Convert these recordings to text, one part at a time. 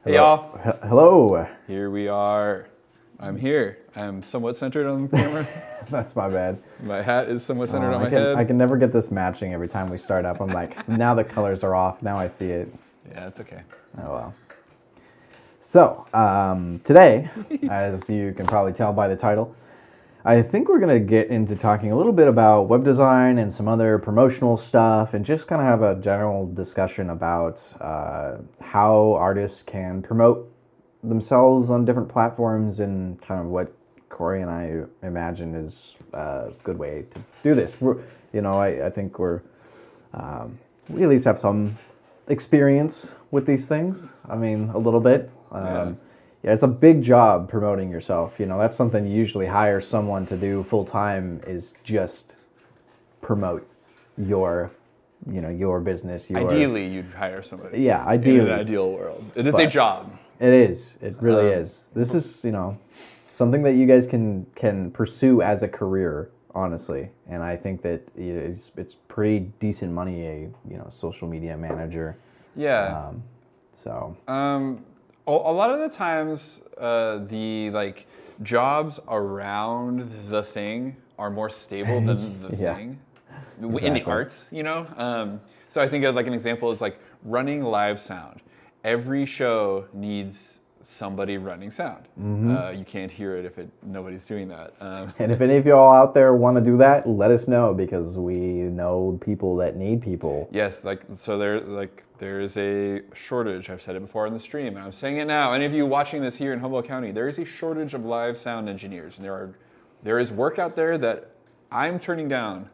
Hey y'all. Hello. Here we are. I'm here. I'm somewhat centered on the camera. That's my bad. My hat is somewhat centered on my head. I can never get this matching every time we start up. I'm like, now the colors are off. Now I see it. Yeah, it's okay. Oh well. So today, as you can probably tell by the title, I think we're going to get into talking a little bit about web design and some other promotional stuff, and just kind of have a general discussion about how artists can promote themselves on different platforms, and kind of what Corey and I imagine is a good way to do this. I think we at least have some experience with these things. I mean, a little bit. Yeah, it's a big job promoting yourself. That's something you usually hire someone to do full time, is just promote your business. Ideally, you'd hire somebody. Yeah, ideally. In an ideal world. It is a job. It is. It really is. This is, something that you guys can pursue as a career, honestly. And I think that it's pretty decent money, a social media manager. Yeah. A lot of the times, the jobs around the thing are more stable than the thing. Exactly. In the arts, So I think of an example is running live sound. Every show needs somebody running sound. Mm-hmm. You can't hear it if nobody's doing that. And if any of y'all out there want to do that, let us know, because we know people that need people. Yes, there is a shortage. I've said it before on the stream, and I'm saying it now. Any of you watching this here in Humboldt County, there is a shortage of live sound engineers, and there is work out there that I'm turning down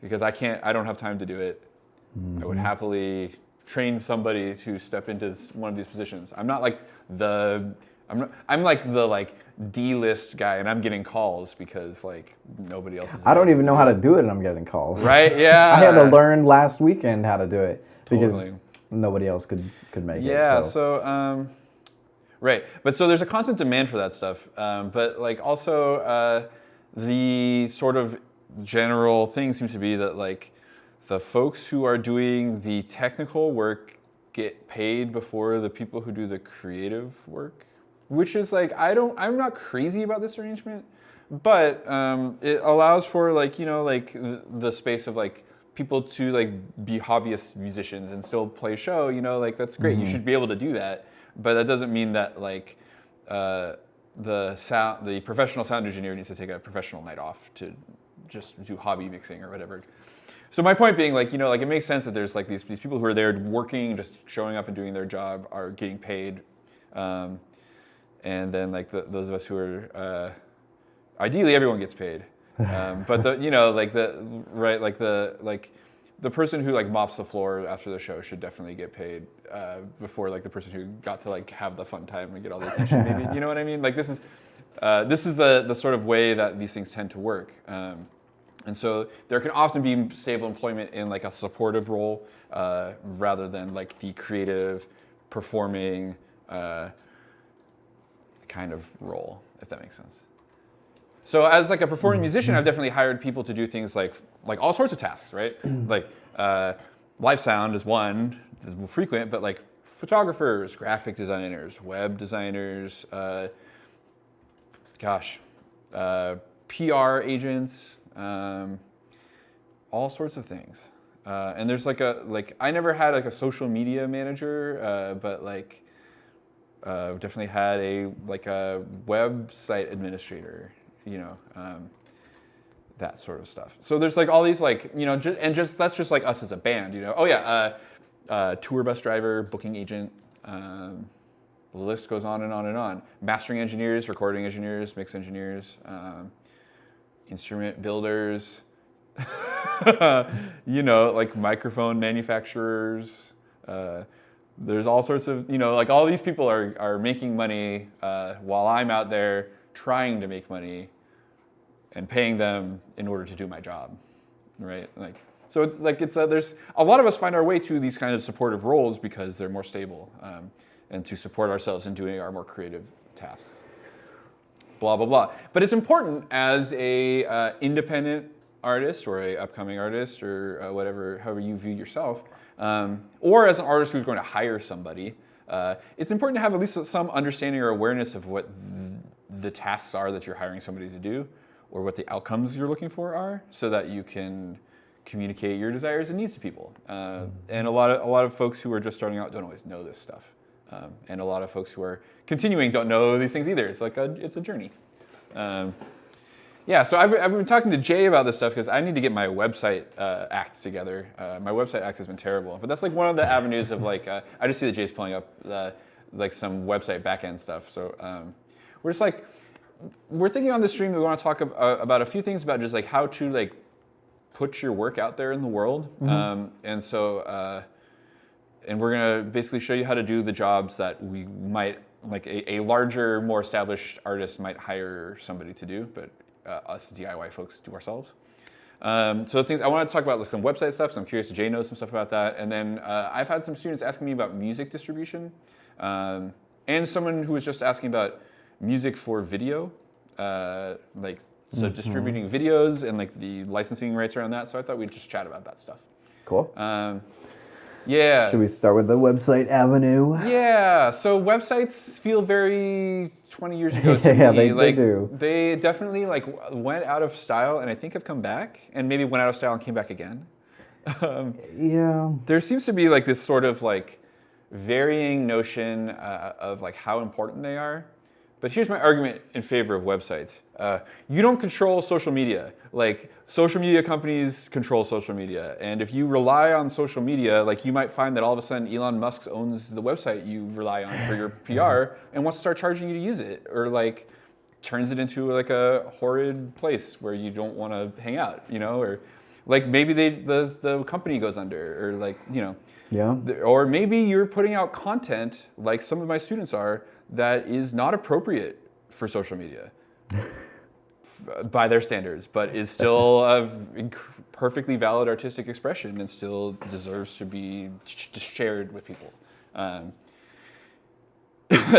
because I don't have time to do it. Mm-hmm. I would happily train somebody to step into one of these positions. I'm not I'm the D-list guy, and I'm getting calls because nobody else is. I don't even know how to do it, and I'm getting calls. Right? Yeah. I had to learn last weekend how to do it because totally. Nobody else could make it. Yeah. So right. But so there's a constant demand for that stuff. But also the sort of general thing seems to be that the folks who are doing the technical work get paid before the people who do the creative work, which is I'm not crazy about this arrangement, but it allows for the space of people to be hobbyist musicians and still play show. That's great. Mm-hmm. You should be able to do that, but that doesn't mean that the professional sound engineer needs to take a professional night off to just do hobby mixing or whatever. So my point being, it makes sense that there's these people who are there working, just showing up and doing their job, are getting paid, and then those of us who are, ideally everyone gets paid, but the person who mops the floor after the show should definitely get paid before the person who got to have the fun time and get all the attention. Maybe you know what I mean? This is the sort of way that these things tend to work. And so there can often be stable employment in a supportive role rather than the creative, performing kind of role, if that makes sense. So as a performing musician, I've definitely hired people to do things like all sorts of tasks, right? Live sound is one, is frequent, but photographers, graphic designers, web designers, PR agents. All sorts of things, and there's I never had a social media manager, but definitely had a website administrator, that sort of stuff. So there's all these that's just us as a band, tour bus driver, booking agent, the list goes on and on and on. Mastering engineers, recording engineers, mix engineers. Instrument builders, microphone manufacturers. There's all sorts of, all these people are making money while I'm out there trying to make money and paying them in order to do my job, right? So it's there's a lot of us find our way to these kind of supportive roles because they're more stable and to support ourselves in doing our more creative tasks. Blah, blah, blah. But it's important as a independent artist or a upcoming artist or however you view yourself, or as an artist who's going to hire somebody, it's important to have at least some understanding or awareness of what the tasks are that you're hiring somebody to do, or what the outcomes you're looking for are, so that you can communicate your desires and needs to people. And a lot of folks who are just starting out don't always know this stuff, and a lot of folks who are continuing don't know these things either. It's like it's a journey. Yeah, so I've been talking to Jay about this stuff because I need to get my website act together. My website act has been terrible, but that's like one of the avenues of like, I just see that Jay's pulling up like some website backend stuff. So we're just like, we're thinking on this stream that we want to talk about a few things about just like how to like put your work out there in the world. And so, and we're gonna basically show you how to do the jobs that we might, like a larger, more established artist might hire somebody to do, but us DIY folks do ourselves. So things I want to talk about, like some website stuff. So I'm curious if Jay knows some stuff about that. And then I've had some students asking me about music distribution, and someone who was just asking about music for video, like so distributing videos and like the licensing rights around that. So I thought we'd just chat about that stuff. Cool. Yeah. Should we start with the website avenue? Yeah. So websites feel very 20 years ago to Yeah, me. they do. They definitely like went out of style, and I think have come back, and maybe went out of style and came back again. Yeah. There seems to be like this sort of like varying notion of like how important they are. But here's my argument in favor of websites. You don't control social media. Like, social media companies control social media. And if you rely on social media, like you might find that all of a sudden Elon Musk owns the website you rely on for your PR and wants to start charging you to use it. Or like turns it into like a horrid place where you don't want to hang out, you know? Or like maybe the company goes under, or like, you know. Yeah. Or maybe you're putting out content, like some of my students are, that is not appropriate for social media by their standards, but is still a perfectly valid artistic expression and still deserves to be shared with people.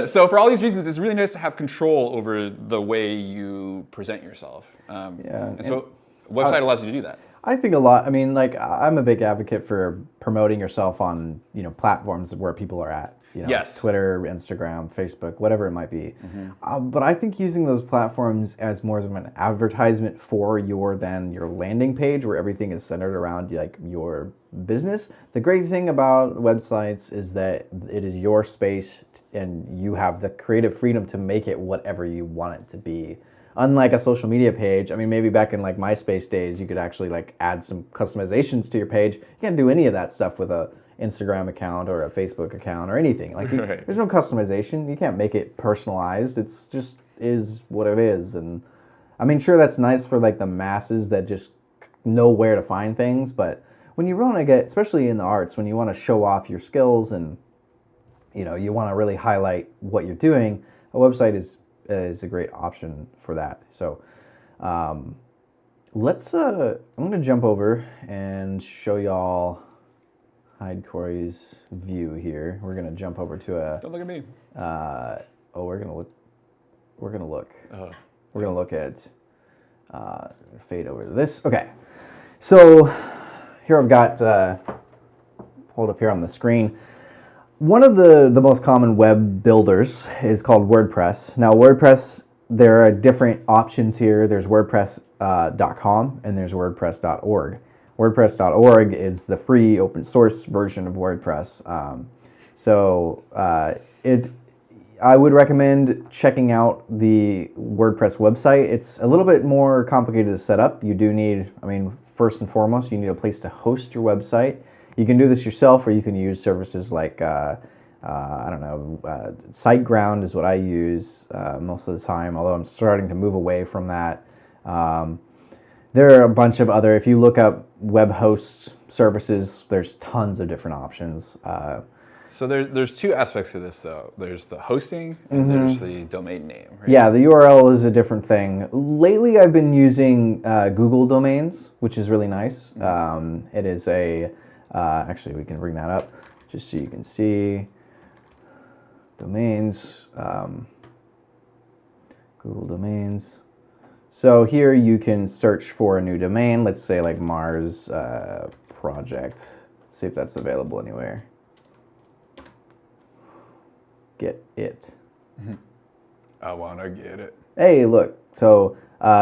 So for all these reasons, it's really nice to have control over the way you present yourself. And so website allows you to do that. I think a lot. I mean, like, I'm a big advocate for promoting yourself on, platforms where people are at. Yes. Twitter, Instagram, Facebook, whatever it might be. But I think using those platforms as more of an advertisement for your landing page, where everything is centered around like your business. The great thing about websites is that it is your space, and you have the creative freedom to make it whatever you want it to be. Unlike a social media page, I mean, maybe back in like MySpace days, you could actually like add some customizations to your page. You can't do any of that stuff with a Instagram account or a Facebook account or anything. Like, there's no customization. You can't make it personalized. It's just is what it is. And I mean, sure, that's nice for like the masses that just know where to find things. But when you want to get, especially in the arts, when you want to show off your skills and you want to really highlight what you're doing, a website is a great option for that. So let's I'm gonna jump over and show y'all hide Corey's view here. We're gonna jump over to a Don't look at me. we're gonna look we're gonna look at fade over to this. Okay, so here I've got hold up here on the screen. One of the most common web builders is called WordPress. Now, WordPress, there are different options here. There's WordPress.com and there's WordPress.org. WordPress.org is the free open source version of WordPress. I would recommend checking out the WordPress website. It's a little bit more complicated to set up. You do need, first and foremost, you need a place to host your website. You can do this yourself, or you can use services like, SiteGround is what I use most of the time, although I'm starting to move away from that. There are a bunch of other, if you look up web host services, there's tons of different options. So there's two aspects to this, though. There's the hosting and there's the domain name, right? Yeah, the URL is a different thing. Lately, I've been using Google Domains, which is really nice. It is a... actually, we can bring that up just so you can see domains, Google Domains. So here you can search for a new domain. Let's say like MARZ project. Let's see if that's available anywhere. get it. I want to get it. Hey, look. So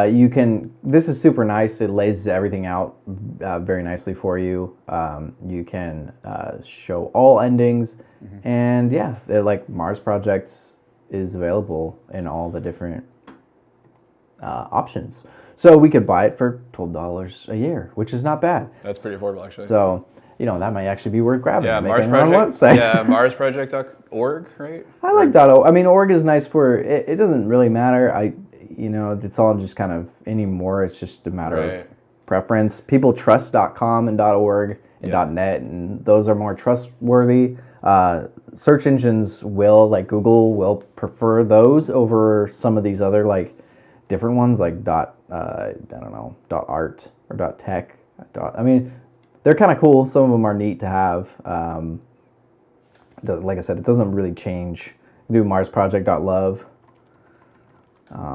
you can, this is super nice. It lays everything out very nicely for you. You can show all endings. And yeah, they're like MARZ projects is available in all the different options. So we could buy it for $12 a year, which is not bad. That's pretty affordable, actually. So, you know, that might actually be worth grabbing. Yeah, and MARZ making our own project. website. Yeah, MARZproject.org, right? I like .org. I mean, org is nice for it. It doesn't really matter. You know, it's all just kind of anymore. It's just a matter of preference. People trust.com and .org and .net, and those are more trustworthy. Search engines will, like Google, will prefer those over some of these other like different ones, like I don't know, .art or .tech. I mean, they're kind of cool. Some of them are neat to have. Like I said, it doesn't really change. Do MARZproject.love.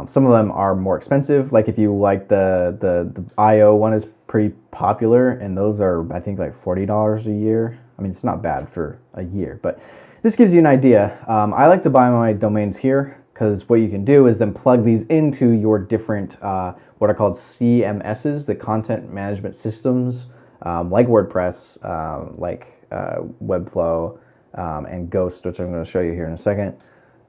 Some of them are more expensive. Like if you like the IO one is pretty popular, and those are I think like $40 a year. I mean, it's not bad for a year, but this gives you an idea. I like to buy my domains here because what you can do is then plug these into your different what are called CMSs, the content management systems, like WordPress, like Webflow, and Ghost, which I'm going to show you here in a second.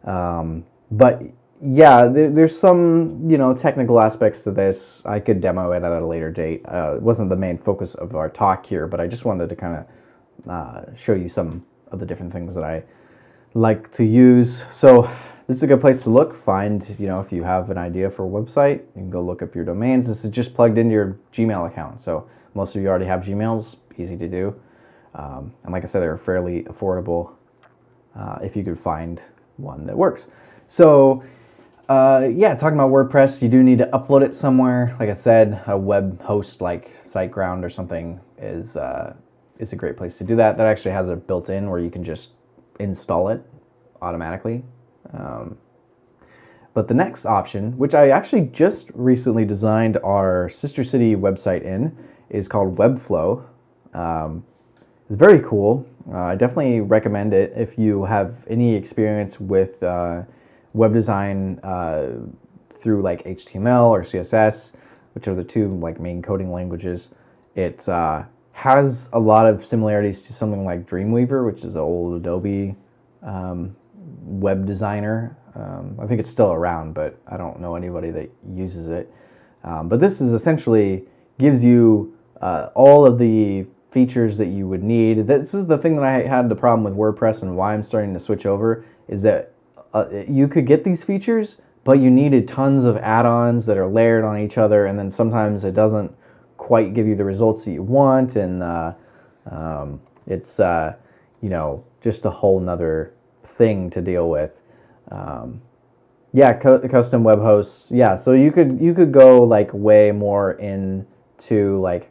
But yeah, there's some, you know, technical aspects to this. I could demo it at a later date. It wasn't the main focus of our talk here, but I just wanted to kind of show you some of the different things that I like to use. So this is a good place to look. Find, you know, if you have an idea for a website, you can go look up your domains. This is just plugged into your Gmail account. So most of you already have Gmails, easy to do. And like I said, they're fairly affordable if you could find one that works. So yeah, talking about WordPress, you do need to upload it somewhere. Like I said, a web host like SiteGround or something is a great place to do that. That actually has it built in where you can just install it automatically. But the next option, which I actually just recently designed our sister city website in, is called Webflow. It's very cool. I definitely recommend it if you have any experience with web design through like HTML or CSS, which are the two like main coding languages. It has a lot of similarities to something like Dreamweaver, which is an old Adobe web designer. I think it's still around, but I don't know anybody that uses it. But this is essentially gives you all of the features that you would need. This is the thing that I had the problem with WordPress and why I'm starting to switch over, is that you could get these features, but you needed tons of add-ons that are layered on each other, and then sometimes it doesn't quite give you the results that you want, and it's you know, just a whole nother thing to deal with. Yeah, custom web hosts. Yeah, so you could go like way more into like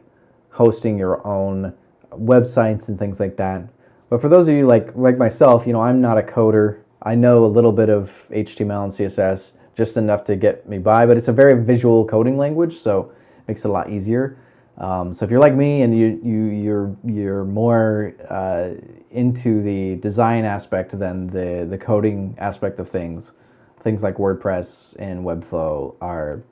hosting your own websites and things like that. But for those of you like myself, you know, I'm not a coder. I know a little bit of HTML and CSS, just enough to get me by, but it's a very visual coding language, so it makes it a lot easier. So if you're like me and you're more into the design aspect than the coding aspect of things like WordPress and Webflow are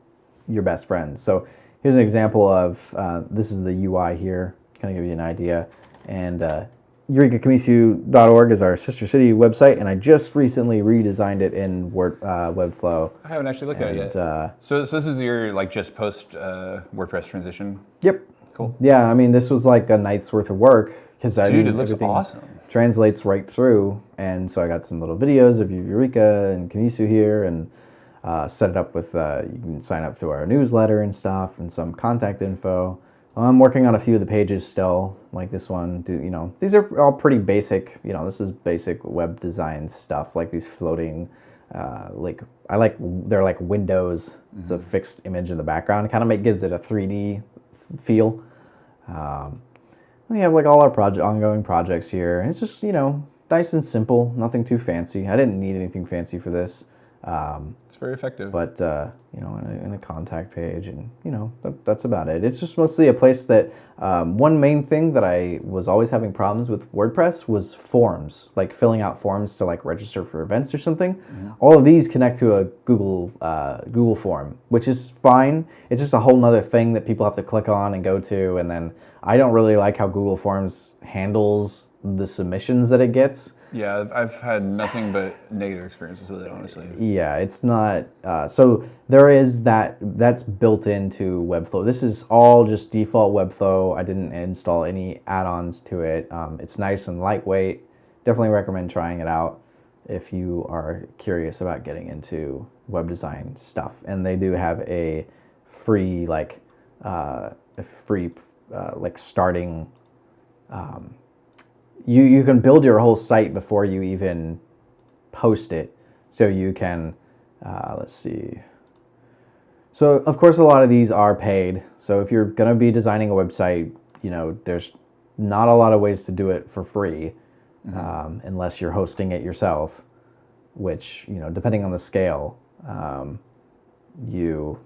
your best friends. So here's an example of this is the UI here, kind of give you an idea. And EurekaKamisu.org is our sister city website, and I just recently redesigned it in Webflow. I haven't actually looked at it yet. So this is your like just post WordPress transition? Yep. Cool. Yeah, I mean, this was like a night's worth of work because it looks awesome. Translates right through, and so I got some little videos of Eureka and Kamisu here, and set it up with you can sign up through our newsletter and stuff, and some contact info. I'm working on a few of the pages still, like this one. You know, these are all pretty basic. You know, this is basic web design stuff, like these floating, they're like windows. It's a fixed image in the background. It kind of gives it a 3D feel. We have like all our ongoing projects here, and it's just, you know, nice and simple, nothing too fancy. I didn't need anything fancy for this. It's very effective. But you know, in a contact page, and you know, that's about it. It's just mostly a place that one main thing that I was always having problems with WordPress was forms, like filling out forms to like register for events or something. All of these connect to a Google form, which is fine. It's just a whole nother thing that people have to click on and go to, and then I don't really like how Google Forms handles the submissions that it gets. Yeah, I've had nothing but negative experiences with it, honestly. Yeah, it's not. So there is that's built into Webflow. This is all just default Webflow. I didn't install any add-ons to it. It's nice and lightweight. Definitely recommend trying it out if you are curious about getting into web design stuff. And they do have a free starting. You can build your whole site before you even post it. So you can, let's see. So of course a lot of these are paid. So if you're gonna be designing a website, you know, there's not a lot of ways to do it for free, unless you're hosting it yourself, which, you know, depending on the scale, you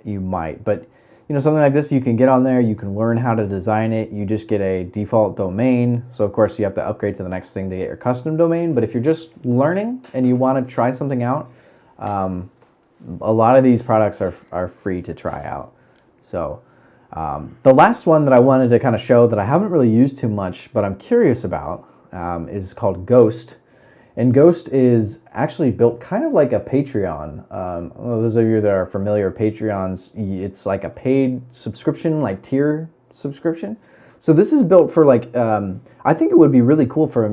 might. But you know, something like this, you can get on there, you can learn how to design it, you just get a default domain. So of course you have to upgrade to the next thing to get your custom domain. But if you're just learning and you want to try something out, a lot of these products are free to try out. So the last one that I wanted to kind of show that I haven't really used too much, but I'm curious about, is called Ghost. And Ghost is actually built kind of like a Patreon. Those of you that are familiar with Patreons, it's like a paid subscription, like tier subscription. So this is built for like, I think it would be really cool for a